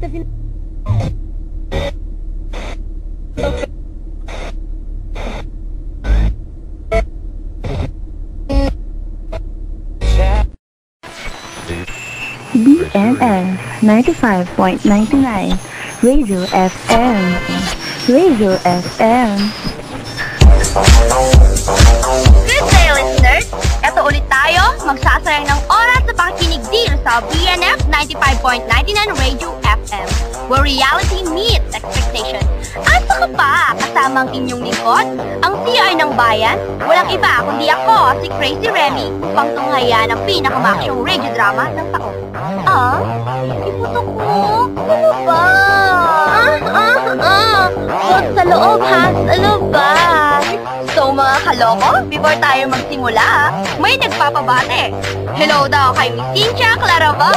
BNF 95.99 Radio FM. Radio FM. Good day, listeners! Eto ulit tayo, magsasayang ng oras sa pakikinig dito sa BNF 95.99 Radio FM, where reality meets expectation. Asa ka pa, kasama ang inyong lingkod, ang CR ng bayan, walang iba kundi ako, si Crazy Remy, upang tunghayan ang pinakamaksyong radio drama ng taon. Iputok mo, ano ba? Huwag sa loob ha, sa loob ba? So mga kaloko, before tayo magsimula, may nagpapabate. Hello daw kay Miss Cynthia Clarabal.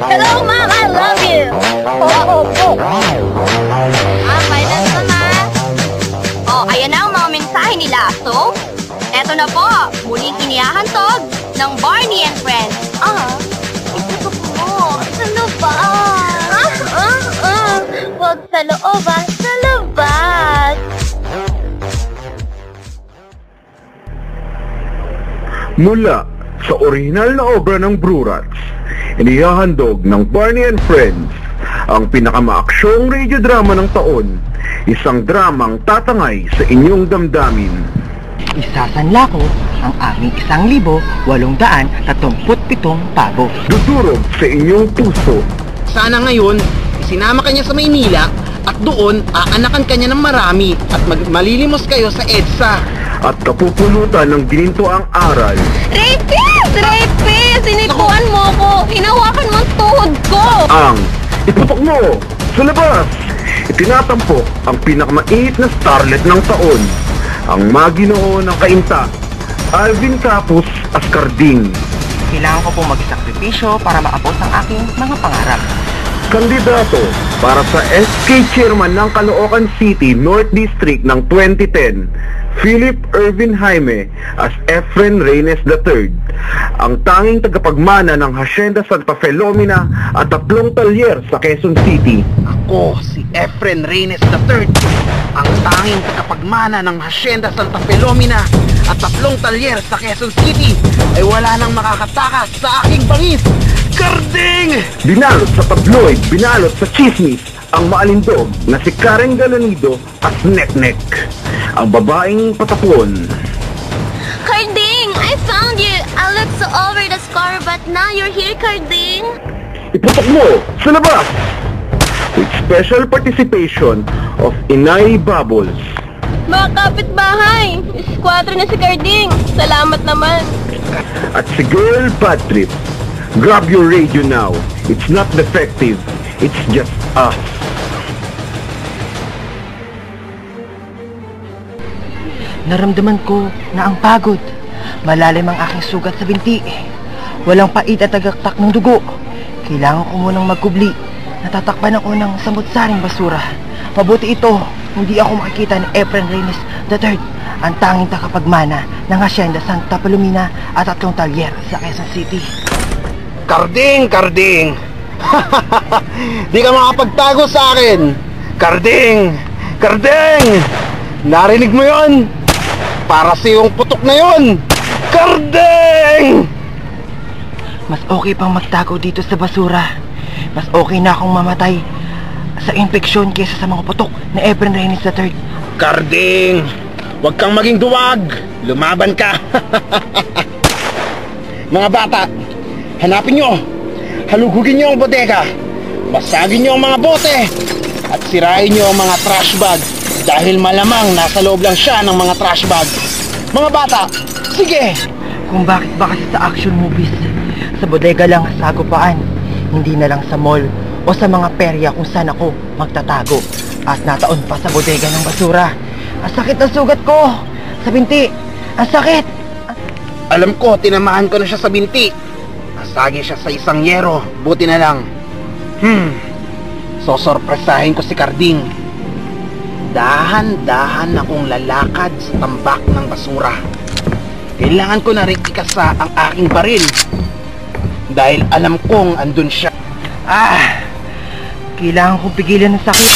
Hello ma'am, I love you. Finance naman. Ayan na ang mga mensahe nila. So, eto na po, muling inihahantog ng Barney and Friends. Itutok mo, sa labas. Huwag sa loob sa labas. Mula sa orihinal na obra ng Brurats, inihahandog ng Barney and Friends ang pinakamaaksyong radio drama ng taon, isang dramang tatangay sa inyong damdamin. Isasanla ko ang aming 1,837 pabo. Dudurog sa inyong puso. Sana ngayon, sinama kanya sa Maynila at doon aanakan kanya ng marami at malilimos kayo sa EDSA. At kapupulutan ng ginintoang aral. Rapist! Rapist! Sinipuan mo ko! Hinawakan mo ang tuhod ko! Ang itutok mo sa labas! Itinatampok ang pinakamainit na starlet ng taon, ang maginoo ng kainta, Alvin Capus Ascarding. Kailangan ko pong magsakripisyo para maabot ang aking mga pangarap. Kandidato para sa SK Chairman ng Caloocan City North District ng 2010, Philip Irvin Jaime as Efren Reynes III, ang tanging tagapagmana ng Hacienda Santa Filomena at 3 talyer sa Quezon City. Ako si Efren Reynes III, ang tanging tagapagmana ng Hacienda Santa Filomena at 3 talyer sa Quezon City, ay wala nang makakatakas sa aking bangis. Karding! Binalot sa tabloid, binalot sa chismis, ang maalindog na si Karen Galanido as Nek-Nek, ang babaeng patapon. Karding! I found you! I looked so over the scar, but now you're here, Karding! Iputok mo sa labas! With special participation of Inay Bubbles. Mga kapitbahay! Squadron na si Karding! Salamat naman! At si Girl Bad Trip. Grab your radio now. It's not defective. It's just us. Naramdaman ko na ang pagod. Malalim ang aking sugat sa binti. Walang pait at tagaktak ng dugo. Kailangan ko munang magkubli. Natatakpan ako ng samot-saring basura. Mabuti ito, hindi ako makikita ni Efren Reynes III, ang tanging takapagmana ng Hacienda Santa Filomena at 3 talyer sa Quezon City. Karding! Karding! Di ka makapagtago sa akin! Karding! Karding! Narinig mo yon? Para sa iyong putok na yon! Karding! Mas okay pang magtago dito sa basura. Mas okay na akong mamatay sa infeksyon kaysa sa mga putok na Efren Reynes III. Karding! Huwag kang maging duwag! Lumaban ka! Mga bata, hanapin nyo! Halugugin nyo ang bodega! Basagin nyo ang mga bote! At sirain nyo ang mga trash bag! Dahil malamang nasa loob lang siya ng mga trash bag! Mga bata, sige! Kung bakit ba kasi sa action movies, sa bodega lang sagupaan, hindi na lang sa mall o sa mga perya kung saan ako magtatago. At nataon pa sa bodega ng basura. Ang sakit ng sugat ko! Sa binti! Ang sakit! Alam ko, tinamaan ko na siya sa binti. Nasagi siya sa isang yero. Buti na lang. Sosorpresahin ko si Karding. Dahan-dahan akong lalakad sa tambak ng basura. Kailangan ko na rin ikasa ang aking baril. Dahil alam kong andun siya. Kailangan kong pigilan ng sakit.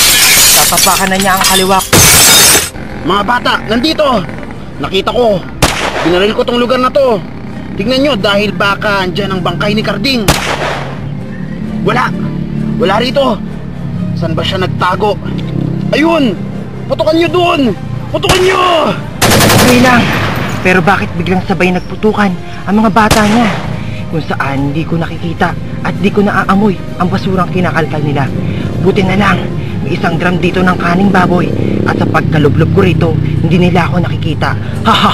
Tapapakan na niya ang kaliwa ko. Mga bata, nandito! Nakita ko! Binaril ko tong lugar na to! Tignan nyo dahil baka andyan ang bangkay ni Carding! Wala! Wala rito! Saan ba siya nagtago? Ayun! Putukan nyo doon! Putukan nyo! Okay lang. Pero bakit biglang sabay nagputukan ang mga bata niya? Kung saan hindi ko nakikita at di ko naaamoy ang basurang kinakalkal nila. Buti na lang, may 1 gram dito ng kaning baboy. At sa pagkalublob ko rito, hindi nila ako nakikita. Haha!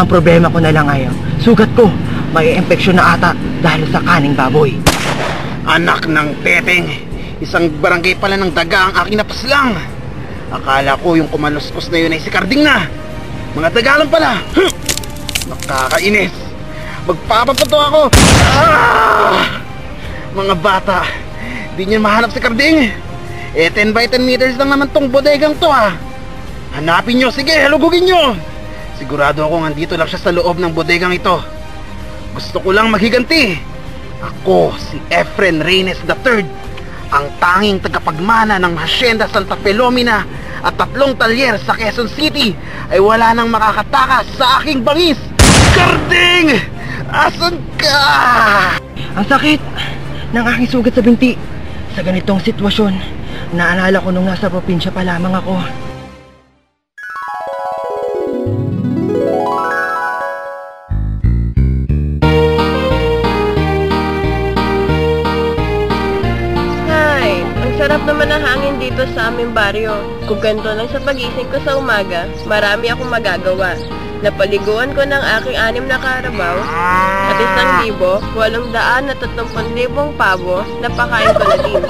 Ang problema ko na lang ay sugat ko, may infeksyon na ata dahil sa kaning baboy. Anak ng Pepeng! Isang barangay pala ng daga ang aking napaslang! Akala ko yung kumaluskos na yun ay si Carding na! Mga daga lang pala! Nakakainis! Magpapapato ako! Mga bata, di niyo mahanap si Carding. 10 by 10 meters lang naman tong bodegang to Hanapin nyo, sige, halugugin nyo. Sigurado akong andito lang siya sa loob ng bodegang ito. Gusto ko lang maghiganti. Ako si Efren Reynes III, ang tanging tagapagmana ng Hacienda Santa Filomena at 3 talyer sa Quezon City ay wala nang makakatakas sa aking bangis. Carding! Asan ka? Ang sakit ng aking sugat sa binti. Sa ganitong sitwasyon, naalala ko nung nasa probinsya pa lamang ako. Hi! Ang sarap naman ng hangin dito sa aming baryo. Kung ganito lang sa pagising ko sa umaga, marami akong magagawa. Napaliguan ko ng aking 6 na karabaw at 1,830,000 pabo na pakain ko na din.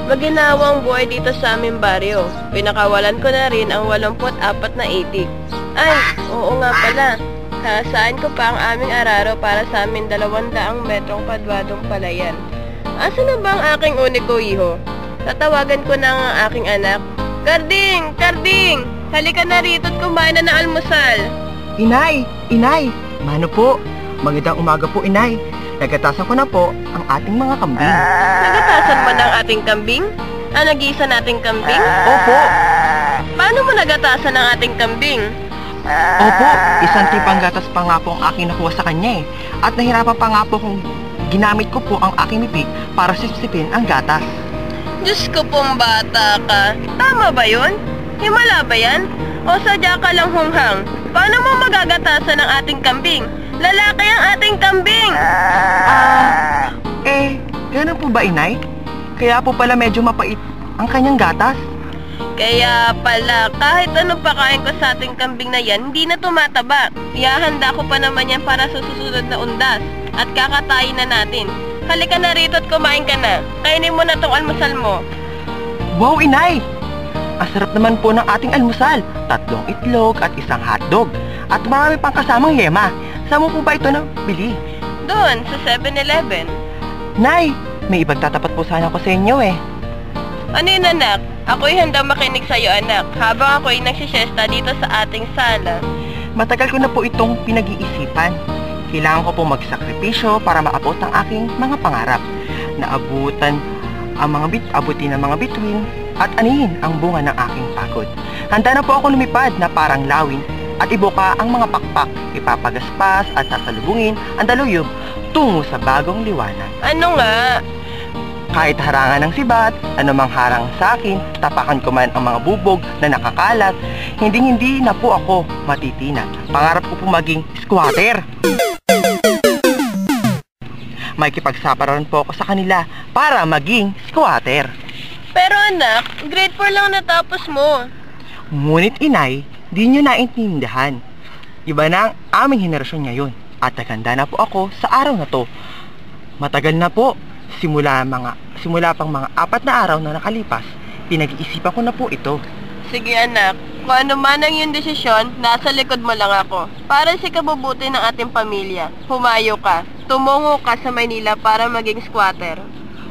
Maginawang buhay dito sa aming baryo. Pinakawalan ko na rin ang 84 na itik. Ay, oo nga pala. Hasain ko pa ang aming araro para sa aming 200 metrong kwadradong palayan. Asa na ba ang aking uniko iho? Tatawagan ko na ang aking anak. Carding! Carding! Halika na rito at kumain na ng almusal. Inay! Inay! Mano po? Magandang umaga po, Inay. Nagatasan ko na po ang ating mga kambing. Nagatasan mo ng ating kambing? Nag-iisa nating kambing? Opo! Paano mo nagatasan ng ating kambing? Opo! Isang tipang gatas pa nga po ang aking nakuha sa kanya At nahirapan pa nga po kung ginamit ko po ang aking mipik para sipsipin ang gatas. Diyos ko pong bata ka. Tama ba yun? Himala ba yan? O sadya ka lang hunghang? Paano mo magagatasan ng ating kambing? Lalaki ang ating kambing! Ganun po ba, Inay? Kaya po pala medyo mapait ang kanyang gatas? Kaya pala, kahit anong pakain ko sa ating kambing na yan, hindi na tumataba. Ihahanda ko pa naman yan para sa susunod na undas. At kakatayin na natin. Halika na rito at kumain ka na. Kainin mo na tong almusal mo. Wow, Inay! Ang sarap naman po ng ating almusal. 3 itlog at 1 hotdog. At marami pang kasamang yema. Saan mo po ba ito nabili? Doon, sa 7-Eleven. Nay, may ibang tatapat po sana ko sa inyo Ano yun, anak? Ako'y handang makinig sa'yo, anak. Habang ako'y nagsisiesta dito sa ating sala. Matagal ko na po itong pinag-iisipan. Kailangan ko po magsakripisyo para maabot ang aking mga pangarap. Abutin ang mga bituin at anihin ang bunga ng aking pagod. Handa na po ako lumipad na parang lawin at ibuka ang mga pakpak, ipapagaspas at sasalubungin ang daluyog tungo sa bagong liwanag. Ano nga? Kahit harangan ng sibat, anumang harang sa akin, tapakan ko man ang mga bubog na nakakalat, hindi na po ako matitinag. Pangarap ko po maging squatter. May kipagsapararan po ako sa kanila para maging squatter. Pero anak, grade 4 lang natapos mo. Ngunit Inay, di nyo naintindihan. Iba na ang aming henerasyon ngayon at naganda na po ako sa araw na to. Matagal na po, simula pang mga 4 na araw na nakalipas, pinag-iisipan ko na po ito. Sige anak, kung ano man ang iyong desisyon, nasa likod mo lang ako. Para sa kabubuti ng ating pamilya, humayo ka. Tumungo ka sa Maynila para maging squatter.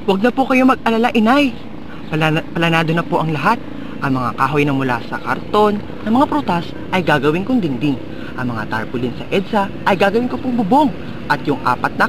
Huwag na po kayo mag-alala, Inay. Planado na po ang lahat. Ang mga kahoy na mula sa karton ng mga prutas ay gagawin kong dingding. Ang mga tarpaulin sa EDSA ay gagawin ko pong bubong. At yung 4 na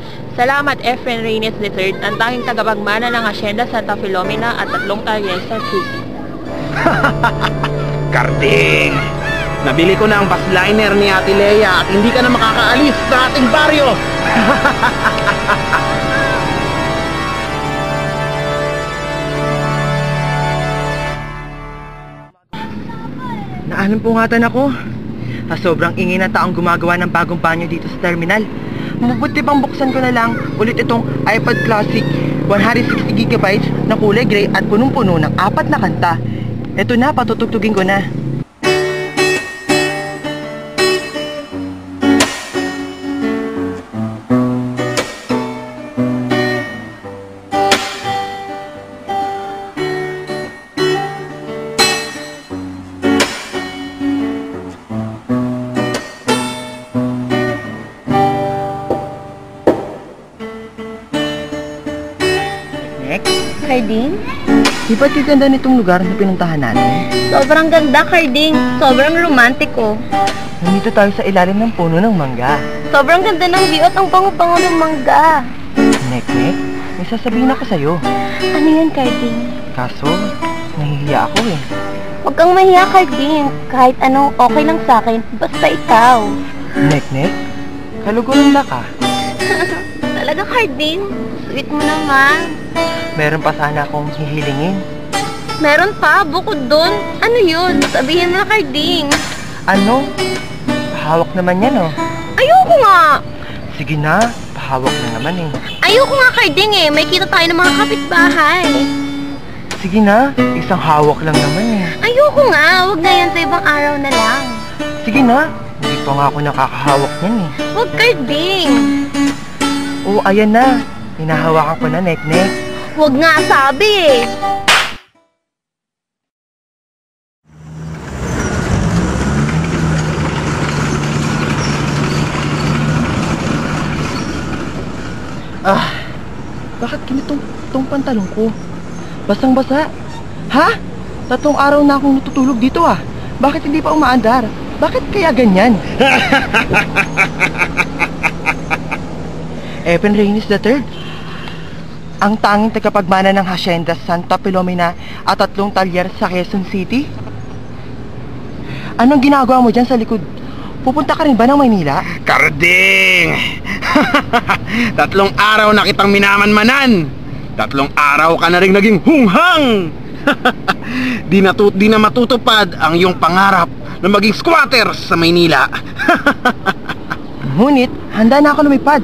Salamat, Efren Reynes III, ang tanging tagapagmana ng Hacienda Santa Filomena at 3 talyer sa City. Karding! Nabili ko na ang bus liner ni Ate Lea at hindi ka na makakaalis sa ating baryo! Naanampungatan ako. Sa sobrang ingay na taong gumagawa ng bagong banyo dito sa terminal. Mabuti pang buksan ko na lang ulit itong iPod Classic 160GB na kulay gray at punong-puno ng 4 na kanta. Ito na, patutugtugin ko na. Carding? Di ba't ganda nitong lugar na pinuntahan natin? Sobrang ganda, Carding. Sobrang romantiko. Nandito tayo sa ilalim ng puno ng mangga. Sobrang ganda ng view at ang bango-bango ng mangga. Nek-nek, may sasabihin ako sa'yo. Ano yan, Carding? Kaso, nahihiya ako eh. Huwag kang mahiya, Carding. Kahit anong okay lang sa'kin, basta ikaw. Nek-nek, kalugulong ka. Talaga, Carding? Sweet mo naman. Meron pa sana akong hihilingin. Meron pa, bukod dun. Ano yun? Sabihin mo na, Carding. Ano? Pahawak naman yan, oh. Ayoko nga. Sige na, pahawak na naman eh. Ayoko nga, Carding eh. May kita tayo ng mga kapitbahay. Sige na, isang hawak lang naman eh. Ayoko nga. Huwag na yan, sa ibang araw na lang. Sige na, hindi pa nga ako nakakahawak yan eh. Huwag, Carding. Oo, ayan na. Hinahawakan ko na, nek-nek. Huwag nga sabi eh. Bakit ganitong pantalon ko? Basang-basa. Ha? 3 araw na akong natutulog dito ah. Bakit hindi pa umaandar? Bakit kaya ganyan? Efren Reynes III, ang tanging tagapagmana ng Hacienda Santa Filomena at 3 talyer sa Quezon City? Anong ginagawa mo dyan sa likod? Pupunta ka rin ba ng Maynila? Karding! 3 araw na kitang minamanmanan! 3 araw ka na rin naging hunghang! Di na matutupad ang iyong pangarap na maging squatter sa Maynila. Ngunit, handa na ako lumipad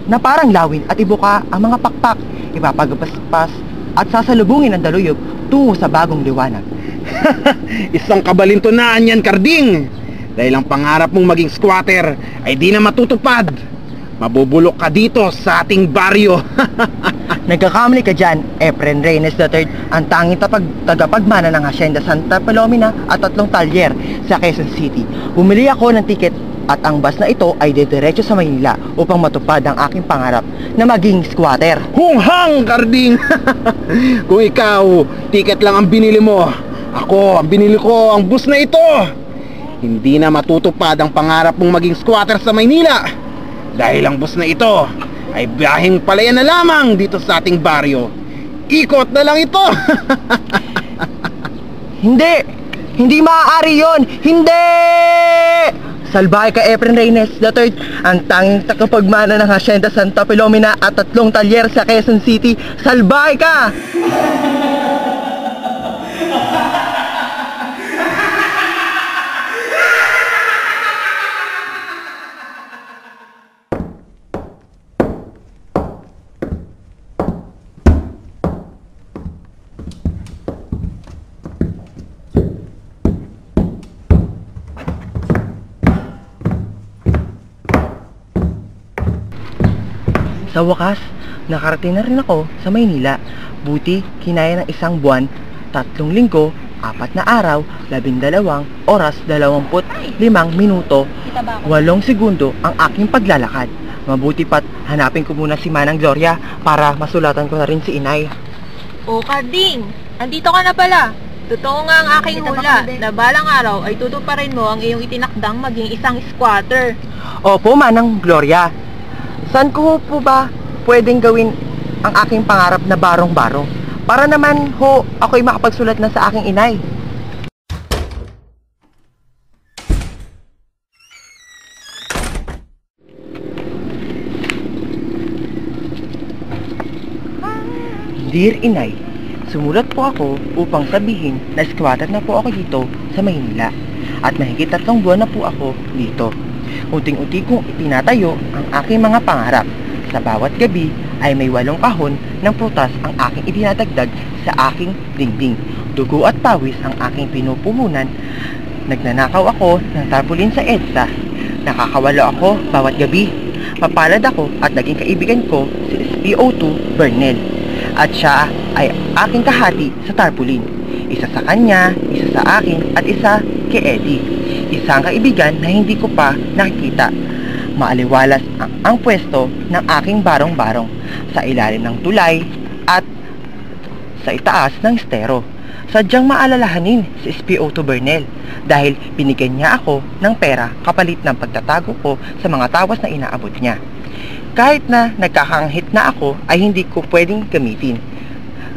na parang lawin at ibuka ang mga pakpak, ipapagpaspas at sasalubungin ang daluyog tungo sa bagong liwanag. Isang kabalintunaan yan, Karding! Dahil ang pangarap mong maging squatter ay di na matutupad. Mabubulok ka dito sa ating baryo. Nagkakamali ka dyan, Efren Reynes III, ang tanging tagapagmana ng Hacienda Santa Filomena at 3 talyer sa Quezon City. Bumili ako ng tiket at ang bus na ito ay didiretso sa Maynila upang matupad ang aking pangarap na maging squatter. Hunghang, Karding! Kung ikaw, tiket lang ang binili mo, ako, ang binili ko ang bus na ito. Hindi na matutupad ang pangarap mong maging squatter sa Maynila dahil ang bus na ito ay biyaheng palaya na lamang dito sa ating baryo. Ikot na lang ito. Hindi maaari yon. Hindi! Salbahe ka, Efren Reynes III, ang tanging tagapagmana ng Hacienda Santa Filomena at 3 talyer sa Quezon City. Salbahe ka! Sa wakas, nakarating na rin ako sa Maynila. Buti, kinaya ng 1 buwan, 3 linggo, 4 na araw, 12 oras, 25 minuto, 8 segundo ang aking paglalakad. Mabuti pa't hanapin ko muna si Manang Gloria para masulatan ko na rin si Inay. O, Karding, andito ka na pala. Totoo nga ang aking hula na balang araw ay tutuparin mo ang iyong itinakdang maging isang squatter. Opo, Manang Gloria. Saan ko po ba pwedeng gawin ang aking pangarap na barong-barong? Para naman ho, ako'y makapagsulat na sa aking inay. Dear Inay, sumulat po ako upang sabihin na squatter na po ako dito sa Maynila at mahigit 3 buwan na po ako dito. Unting-unti kong itinatayo ang aking mga pangarap. Sa bawat gabi ay may 8 kahon ng prutas ang aking idinadagdag sa aking dingding. Dugo at pawis ang aking pinupuhunan. Nagnanakaw ako ng tarpaulin sa EDSA. Nakakawalo ako bawat gabi. Mapalad ako at naging kaibigan ko si SPO2 Bernel. At siya ay aking kahati sa tarpaulin. Isa sa kanya, isa sa akin, at isa kay Eddie. Isang kaibigan na hindi ko pa nakikita. Maaliwalas ang pwesto ng aking barong-barong sa ilalim ng tulay at sa itaas ng estero. Sadyang maalalahanin si SPO2 Bernel dahil binigyan niya ako ng pera kapalit ng pagtatago ko sa mga tawas na inaabot niya. Kahit na nagkakanghit na ako ay hindi ko pwedeng gamitin.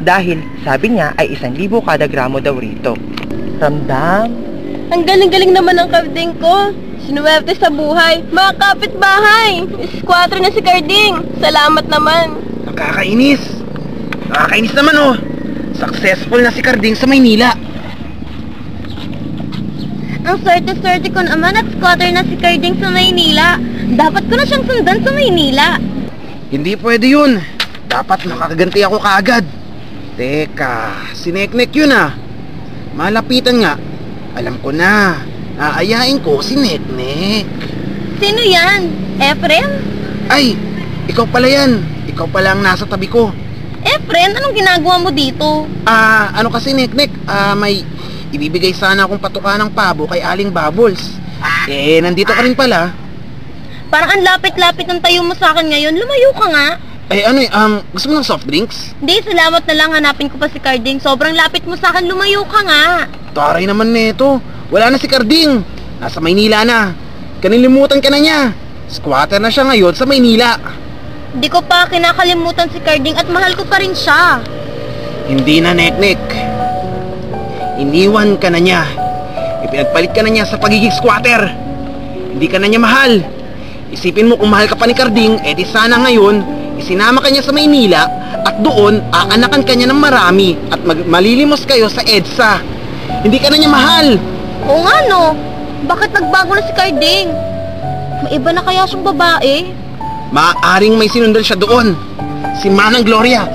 Dahil sabi niya ay 1,000 kada gramo daw rito. Ramdam? Ang galing-galing naman ng karding ko. Sinuwerte sa buhay. Mga kapitbahay. Squatter na si Carding. Salamat naman. Nakakainis. Nakakainis naman oh. Successful na si Carding sa Maynila. Ang swerte-swerte ko naman at squatter na si Carding sa Maynila. Dapat ko na siyang sundan sa Maynila. Hindi pwede yun. Dapat makakaganti ako kaagad. Teka, si Neknek yun ah. Malapitan nga. Alam ko na. Aayain ko si Neknek. Sino yan? Efren? Ay, ikaw pala yan. Ikaw pala ang nasa tabi ko. Efren, anong ginagawa mo dito? Ano kasi Neknek? May ibibigay sana akong patuka ng pabo kay Aling Bubbles. Nandito ka rin pala. Parang ang lapit-lapit ng tayo mo sa akin ngayon. Lumayo ka nga. Gusto mo ng soft drinks? Hindi, salamat na lang. Hanapin ko pa si Carding. Sobrang lapit mo sa akin. Lumayo ka nga. Taray naman neto. Wala na si Carding. Nasa Maynila na. Kanilimutan ka na niya. Squatter na siya ngayon sa Maynila. Di ko pa kinakalimutan si Carding at mahal ko pa rin siya. Hindi na, Neknek. Iniwan ka na niya. Ipinagpalit ka na niya sa pagiging squatter. Hindi ka na niya mahal. Isipin mo kung mahal ka pa ni Carding, di sana ngayon, isinama ka niya sa Maynila at doon, aanakan ka niya ng marami at malilimos kayo sa EDSA. Hindi ka na niya mahal. Oo nga no. Bakit nagbago na si Carding? May iba na kaya siyang babae? Maaaring may sinundan siya doon. Si Manang Gloria.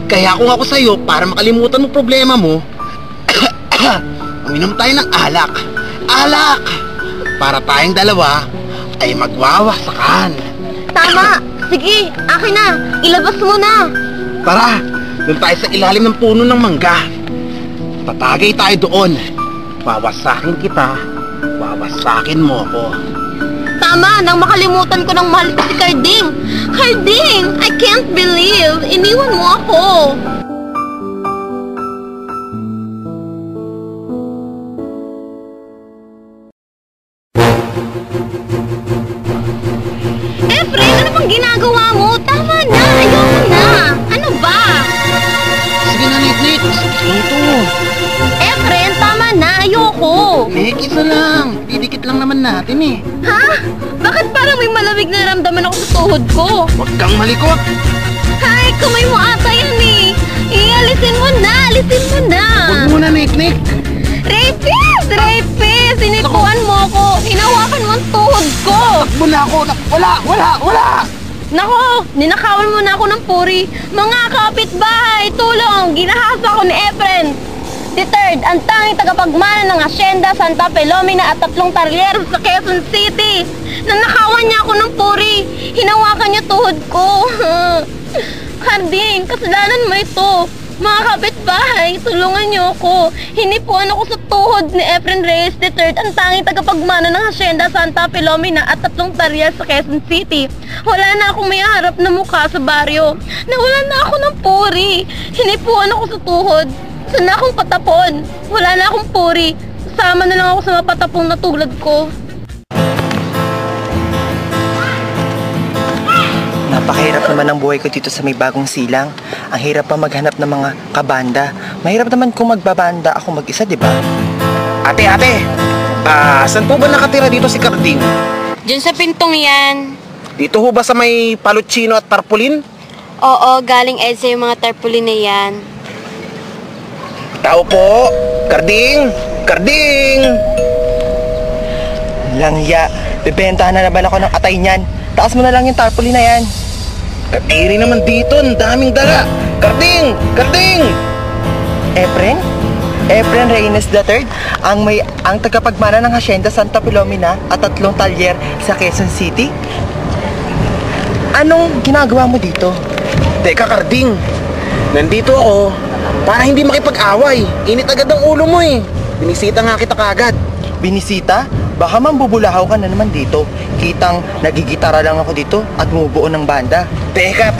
Kaya kung ako sa'yo, para makalimutan mo problema mo, uminom tayo ng alak. Alak! Para tayong dalawa ay magwawasakan. Tama! Sige, akin na! Ilabas mo na! Tara, doon tayo sa ilalim ng puno ng mangga. Tatagay tayo doon. Wawasakin kita, wawasakin mo ko. Tama! Nang makalimutan ko ng mahal ko si Carding! Carding! I can't believe! Iniwan mo ako! Efren, ano bang ginagawa mo? Tama na! Ayoko na! Ano ba? Sige na, Nek. Ito. Efren, tama na! Ayoko! Nek, isa lang. Didikit lang naman natin eh. Ha? Bakit parang may malamig na naramdaman ako sa tuhod ko? Huwag kang malikot. Hay, kamay mo ata yan eh! Alisin mo na! Alisin mo na! Huwag muna, Nek. Rapist! Rapist! Sinikuan mo ko! Hinawakan mo ang tuhod ko! Takbo na ako! Wala! Nako! Ninakawan mo na ako ng puri! Mga kapitbahay! Tulong! Ginahasa ko ni Efren! Deterred, ang tanging tagapagmana ng Hacienda Santa Filomena at 3 taryeros sa Quezon City! Nanakawan niya ako ng puri! Hinawakan niya tuhod ko! Carding, kasalanan mo ito! Mga kapitbahay, tulungan niyo ako. Hinipuan ako sa tuhod ni Efren Reyes III, ang tanging tagapagmana ng Hacienda Santa Filomena at 3 taryas sa Quezon City. Wala na akong may harap na mukha sa baryo. Nawalan na ako ng puri. Hinipuan ako sa tuhod. Saan na akong patapon? Wala na akong puri. Sasama na lang ako sa mapatapong na tulad ko. Napakahirap naman ang buhay ko dito sa may bagong silang. Ang hirap pa maghanap ng mga kabanda. Mahirap naman kung magbabanda ako mag-isa, di ba? Ate, saan po ba nakatira dito si Carding? Diyan sa pintong yan. Dito ho ba sa may palutsino at tarpaulin? Oo, galing EDSA yung mga tarpaulin na yan. Tao po! Carding! Carding! Langya, bibentahan na naman ako ng atay niyan. Taas mo na lang yung tarpaulin na yan. Kadiri naman dito, ang daming dala. Carding! Carding! Efren? Efren Reynes III, ang tagapagmana ng Hacienda Santa Filomena at 3 talyer sa Quezon City. Anong ginagawa mo dito? Teka, Carding. Nandito ako para hindi makipag-away. Init agad ang ulo mo eh. Binisita nga kita kagad. Binisita? Baka mambubulahaw ka na naman dito. Kitang nagigitara lang ako dito at bumubuo ng banda. Teka.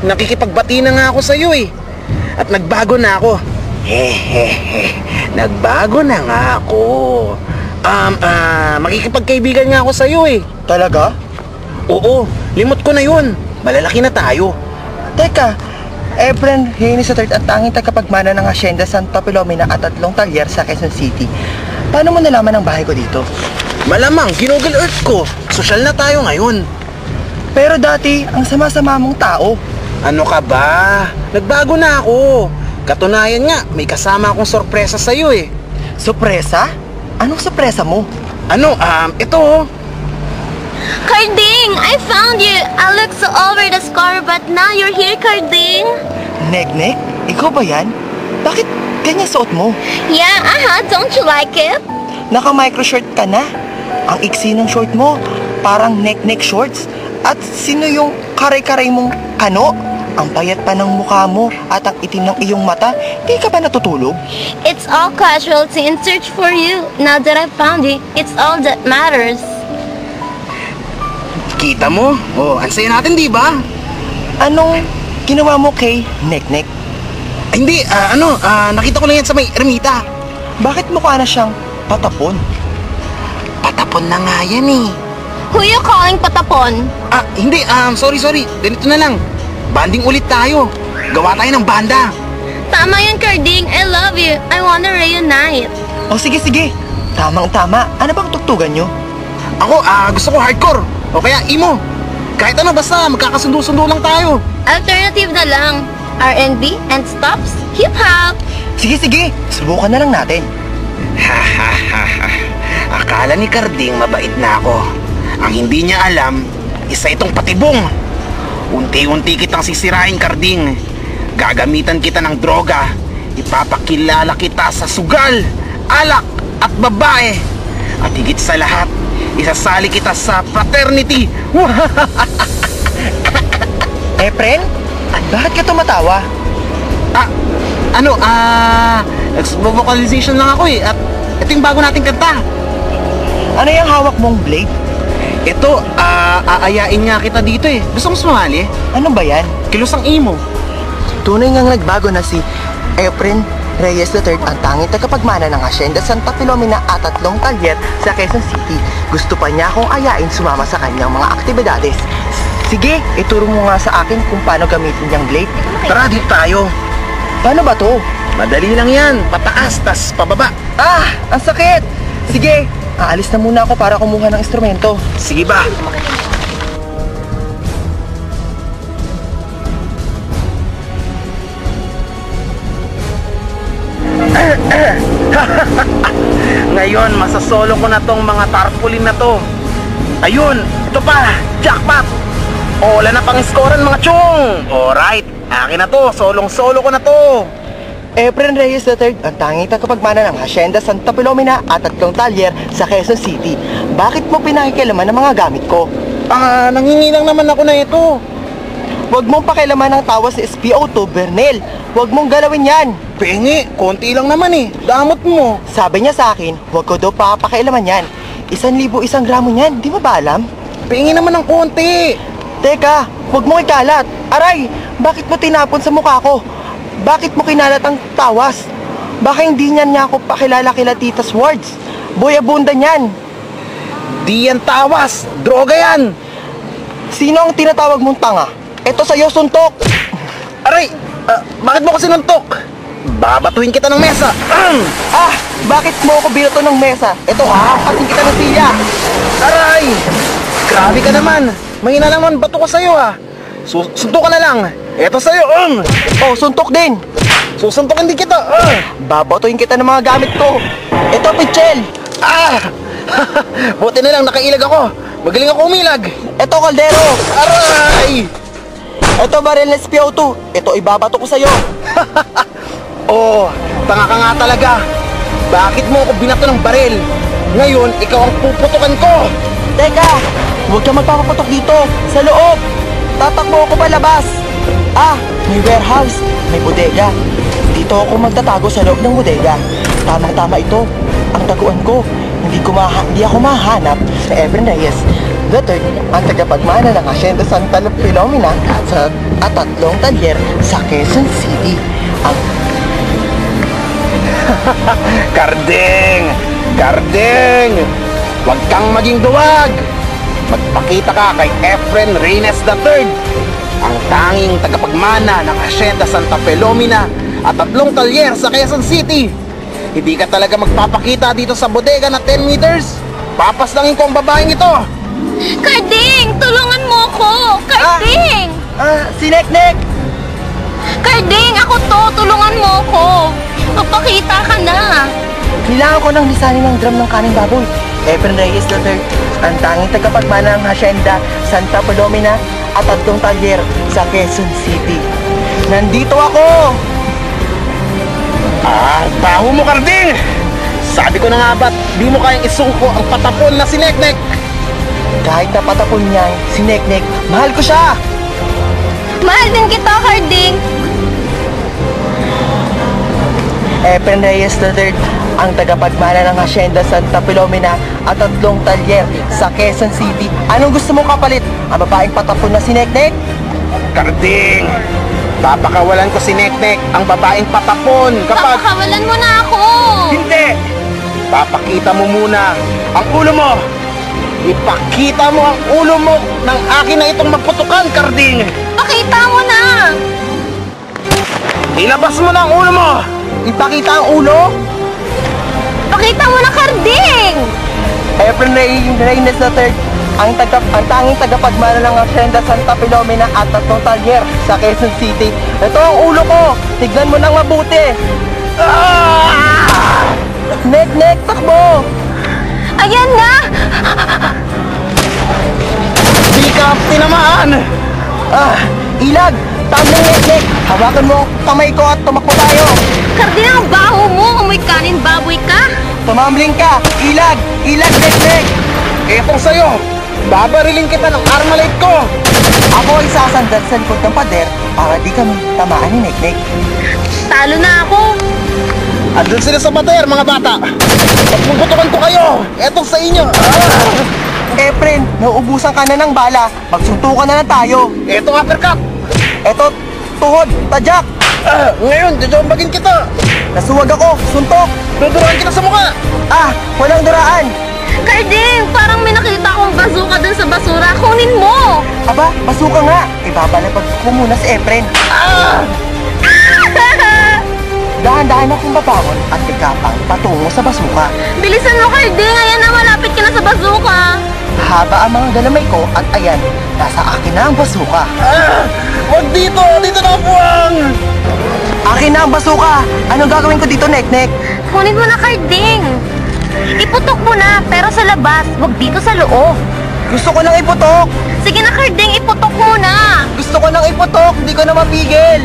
Nakikipagbati na nga ako sa'yo eh. At nagbago na ako. Nagbago na nga ako. Makikipagkaibigan nga ako sa'yo eh. Talaga? Oo, limot ko na yun. Malalaki na tayo. Teka, Efren Reynes III ang tanging tagapagmana ng Hacienda Santa Filomena at 3 talyer sa Quezon City. Paano mo nalaman ang bahay ko dito? Malamang, ginugol earth ko. Sosyal na tayo ngayon. Pero dati, ang sama-sama mong tao. Ano ka ba? Nagbago na ako. Katunayan nga, may kasama akong sorpresa sa'yo eh. Sorpresa? Anong sorpresa mo? Ito. Carding, I found you! I looked so over the score, but now you're here, Carding. Negnek? Ikaw ba yan? Bakit ganyan suot mo? Yeah, don't you like it? Naka-micro-short ka na. Ang iksi ng short mo, parang neck-neck shorts. At sino yung karay-karay mong kano? Ang payat pa ng mukha mo at ang itim ng iyong mata. Di ka ba natutulog? It's all casualty in search for you. Now that I found you, it's all that matters. Kita mo? Ang saya natin, di ba? Anong ginawa mo kay Neknek? Hindi, nakita ko lang yan sa may ermita. Bakit mukha na siyang patapon? Patapon na nga yan eh. Who you calling patapon? Hindi, sorry. Ganito na lang. Banding ulit tayo. Gawa tayo ng banda. Tama yan, Carding. I love you. I wanna reunite. Sige. Tamang-tama. Ano bang tugtugan nyo? Ako, gusto ko hardcore. O kaya emo. Kahit ano, basta magkakasundo-sundo lang tayo. Alternative na lang. R&B and stops hip-hop. Sige. Subukan na lang natin. Akala ni Carding mabait na ako. Ang hindi niya alam, isa itong patibong. Unti-unti kitang sisirain, Carding. Gagamitan kita ng droga. Ipapakilala kita sa sugal, alak at babae. At higit sa lahat, isasali kita sa fraternity. Efren? Bakit ka tumatawa? Vocalization lang ako eh. At ito yung bago nating kanta. Ano yung hawak mong blade? Ito, aayain nga kita dito eh. Gusto mo sumali? Ano ba yan? Kilos ang imo. Tunay ngang nagbago na si Efren Reyes III ang tanging tagapagmana ng Hacienda Santa Filomena at 3 talyer sa Quezon City. Gusto pa niya akong ayain sumama sa kanyang mga aktibidades. Sige, ituro mo nga sa akin kung paano gamitin yung blade. Tara, dito tayo. Paano ba to? Madali lang yan. Pataas, tas pababa. Ang sakit! Sige, aalis na muna ako para kumuha ng instrumento. Sige ba? Ngayon, masasolo ko na tong mga tarpaulin na to. Ayun, ito pa, jackpot. Wala na pang scorean mga chong. Alright, akin na to, solong-solo ko na to. Efren Reyes III ang tanging tagapagmana ng Hacienda Santa Filomena at 3 talyer sa Quezon City. Bakit mo pinakikialaman ng mga gamit ko? Nangingi lang naman ako na ito. Huwag mong pakialaman ng tawas ni SPO2, Bernel. Huwag mong galawin yan. Pengi, konti lang naman eh. Damot mo. Sabi niya sa akin, huwag ko daw pakialaman yan. 1,000 1 gramo yan, di mo ba alam? Pengi naman ng konti. Teka, huwag mong ikalat. Aray, bakit mo tinapon sa mukha ko? Bakit mo kinalat ang tawas? Baka hindi niya ako pakilala kila Tita Swords. Boy abunda niyan. Di yan tawas, droga yan. Sino ang tinatawag mong tanga? Ito sa'yo, suntok! Aray! Bakit mo ko sinuntok? Babatuhin kita ng mesa! Bakit mo ako binato ng mesa? Ito, hahampatin kita ng silya! Aray! Grabe ka naman! Mahina naman bato ko sa'yo ha! Suntok ka na lang! Ito sa'yo! Oh, suntok din! Susuntokin din kita! Babatuhin kita ng mga gamit ko! Ito, Pichel! Buti na lang nakailag ako! Magaling ako umilag! Ito, kaldero! Aray! Ito, baril na SPO2! Ito, ibabato ko sa'yo! Oh, tanga ka nga talaga! Bakit mo ako binato ng baril? Ngayon, ikaw ang puputukan ko! Teka! Huwag ka magpapaputok dito! Sa loob! Tatakbo ako palabas! May warehouse! May bodega! Dito ako magtatago sa loob ng bodega. Tamang-tama ito. Ang taguan ko. Hindi ako mahanap sa Efren Reyes the Third, ang tagapagmana ng Hacienda Santa Filomena at 3 talyer sa Quezon City. Karding! Karding! Huwag kang maging duwag! Magpakita ka kay Efren Reyes III, ang tanging tagapagmana ng Hacienda Santa Filomena at 3 talyer sa Quezon City. Hindi ka talaga magpapakita dito sa bodega na 10 meters? Papaslangin ko ang babaeng ito! Karding! Tulungan mo ko! Karding! Si Neknek! Karding! Ako to! Tulungan mo ko! Magpakita ka na! Kailangan ko ng lisanin ng drum ng kaning baboy. Efren Reyes III, ang tanging tagapagmana ng Hacienda Santa Filomena at 3 talyer sa Quezon City. Nandito ako! Baho mo, Karding! Sabi ko na nga ba't di mo kayang isuko ang patapon na si Neknek? Kahit na patapon niyang si Neknek, mahal ko siya! Mahal din kita, Karding! Efren Reyes III, ang tagapagmana ng Hacienda Santa Filomena at 3 talyer sa Quezon City. Anong gusto mong kapalit? Ang babaeng patapon na si Neknek? Karding! Papakawalan ko si Neknek, ang babaeng patapon kapag... Papakawalan mo na ako! Hindi! Papakita mo muna ang ulo mo! Ipakita mo ang ulo mo ng akin na itong magputukan, Karding! Pakita mo na! Ilabas mo na ang ulo mo! Ipakita ang ulo? Pakita mo na, Karding! Efren Reyes III, ang tanging tagapagmana ng Hacienda Santa Filomena at 3 talyer sa Quezon City. Ito ang ulo ko! Tignan mo nang mabuti! Neknek, takbo! Ayan na! Di ka tinamaan! Ilag! Tamang Neknek! Hawakan mo ang kamay ko at tumakbo tayo! Karding, ang baho mo! Amoy kanin baboy ka! Tumambling ka! Ilag! Ilag, Neknek! Etong sa'yo! Babarilin kita ng armalite ko! Ako ay sasandal sa likod ng pader para di kami tamaan ni Neknek. Talo na ako! Andun sila sa pader, mga bata! Pagpuputukan ko kayo! Etong sa inyo! Efren, nauubusan ka na ng bala. Magsuntukan na lang tayo. Etong uppercut! Eto, tuhod, tadyak! Ngayon, jajombagin kita! Nasuwag ako, suntok! Dudurahan kita sa mukha! Walang duraan! Karding, parang may nakita akong bazooka dun sa basura. Kunin mo! Aba, basuka nga! Ibabalapag ko muna si Efren. Dahan-dahan akong babangon at ikapang patungo sa basuka. Bilisan mo, Karding! Ayan na, malapit ka na sa bazooka! Haba ang mga galamay ko at ayan, nasa akin na ang basuka. Wag dito! Dito na buwang! Akin na ang basuka! Anong gagawin ko dito, Neknek? Kunin mo na, Karding! Iputok mo na, pero sa labas, wag dito sa loob. Gusto ko nang iputok! Sige na, Karding, iputok mo na! Gusto ko nang iputok! Hindi ko na mapigil!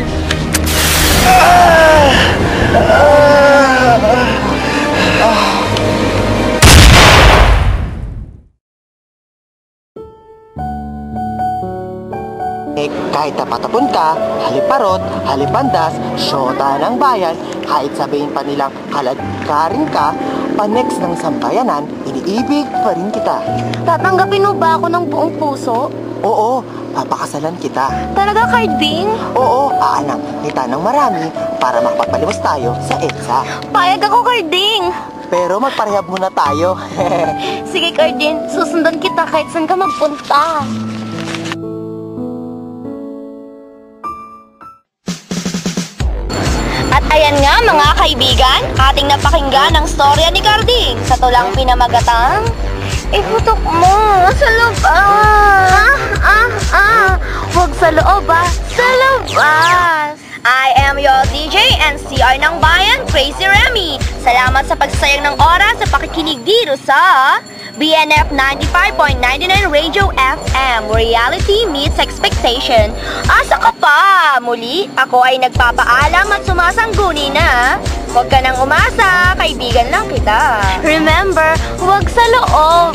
Kahit napatapon ka, haliparot, halipandas, syota ng bayan, kahit sabihin pa nilang kalagkarin ka, panex ng sambayanan, iniibig pa rin kita. Tatanggapin mo ba ako ng buong puso? Oo, papakasalan kita. Talaga, Karding? Oo, aanang kita ng marami para makapagpalimos tayo sa EDSA. Payag ako, Karding! Pero magparehab muna tayo. Sige, Karding, susundan kita kahit saan ka magpunta. nga mga kaibigan, ating napakinggan ang storya ni Carding sa tulang pinamagatang iputok mo sa loob. Huwag sa loob sa labas. I am your DJ and CR ng bayan, Crazy Remy. Salamat sa pagsayang ng oras sa pakikinig dito sa BNF 95.99 Radio FM, reality meets expectation. Asa ka pa? Muli, ako ay nagpapaalam at sumasangguni na. Huwag ka nang umasa, kaibigan lang kita. Remember, huwag sa loob.